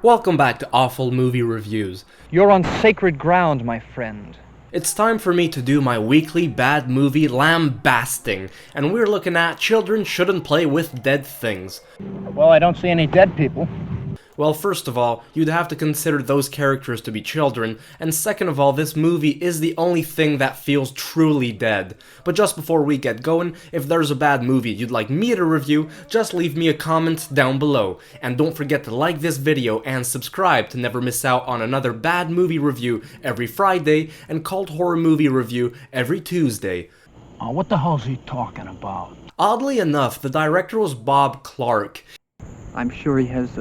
Welcome back to Awful Movie Reviews. You're on sacred ground, my friend. It's time for me to do my weekly bad movie lambasting, and we're looking at Children Shouldn't Play with Dead Things. Well, I don't see any dead people. Well, first of all, you'd have to consider those characters to be children, and second of all, this movie is the only thing that feels truly dead. But just before we get going, if there's a bad movie you'd like me to review, just leave me a comment down below. And don't forget to like this video and subscribe to never miss out on another bad movie review every Friday and cult horror movie review every Tuesday. What the hell's he talking about? Oddly enough, the director was Bob Clarke. I'm sure he has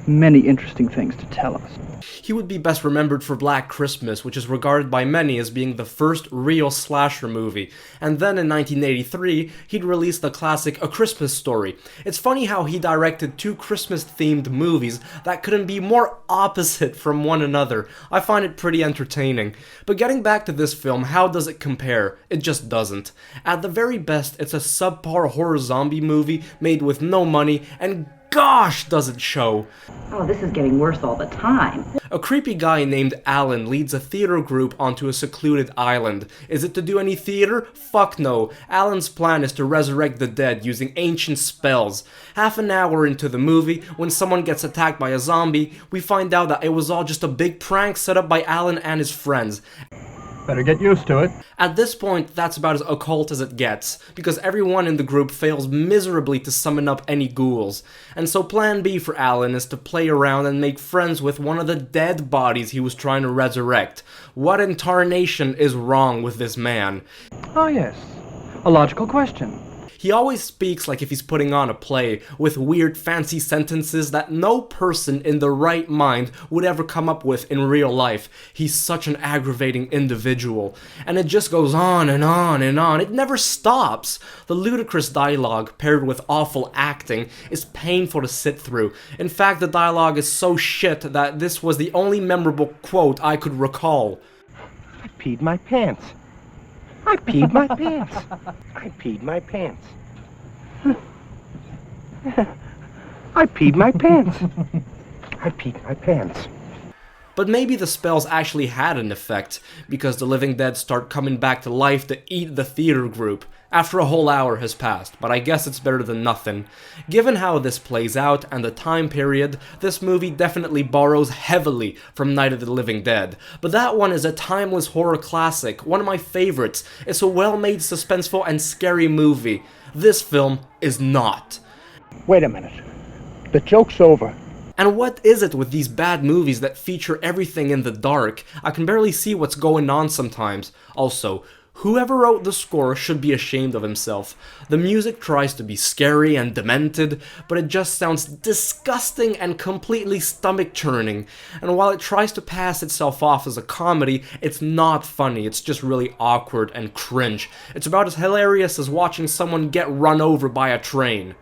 many interesting things to tell us. He would be best remembered for Black Christmas, which is regarded by many as being the first real slasher movie, and then in 1983, he'd released the classic A Christmas Story. It's funny how he directed two Christmas-themed movies that couldn't be more opposite from one another. I find it pretty entertaining. But getting back to this film, how does it compare? It just doesn't. At the very best, it's a subpar horror zombie movie made with no money, and gosh, does it show! Oh, this is getting worse all the time. A creepy guy named Alan leads a theater group onto a secluded island. Is it to do any theater? Fuck no. Alan's plan is to resurrect the dead using ancient spells. Half an hour into the movie, when someone gets attacked by a zombie, we find out that it was all just a big prank set up by Alan and his friends. Better get used to it. At this point, that's about as occult as it gets, because everyone in the group fails miserably to summon up any ghouls. And so plan B for Alan is to play around and make friends with one of the dead bodies he was trying to resurrect. What in tarnation is wrong with this man? Oh yes, a logical question. He always speaks like if he's putting on a play, with weird fancy sentences that no person in the right mind would ever come up with in real life. He's such an aggravating individual. And it just goes on and on and on. It never stops. The ludicrous dialogue, paired with awful acting, is painful to sit through. In fact, the dialogue is so shit that this was the only memorable quote I could recall. I peed my pants. I peed my pants. I peed my pants. I peed my pants. I peed my pants. But maybe the spells actually had an effect, because the living dead start coming back to life to eat the theater group, after a whole hour has passed, but I guess it's better than nothing. Given how this plays out, and the time period, this movie definitely borrows heavily from Night of the Living Dead. But that one is a timeless horror classic, one of my favorites. It's a well-made, suspenseful, and scary movie. This film is not. Wait a minute. The joke's over. And what is it with these bad movies that feature everything in the dark? I can barely see what's going on sometimes. Also, whoever wrote the score should be ashamed of himself. The music tries to be scary and demented, but it just sounds disgusting and completely stomach-churning. And while it tries to pass itself off as a comedy, it's not funny, it's just really awkward and cringe. It's about as hilarious as watching someone get run over by a train.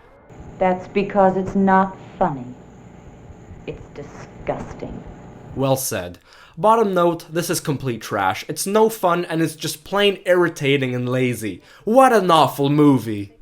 That's because it's not funny. It's disgusting. Well said. Bottom note, this is complete trash. It's no fun and it's just plain irritating and lazy. What an awful movie!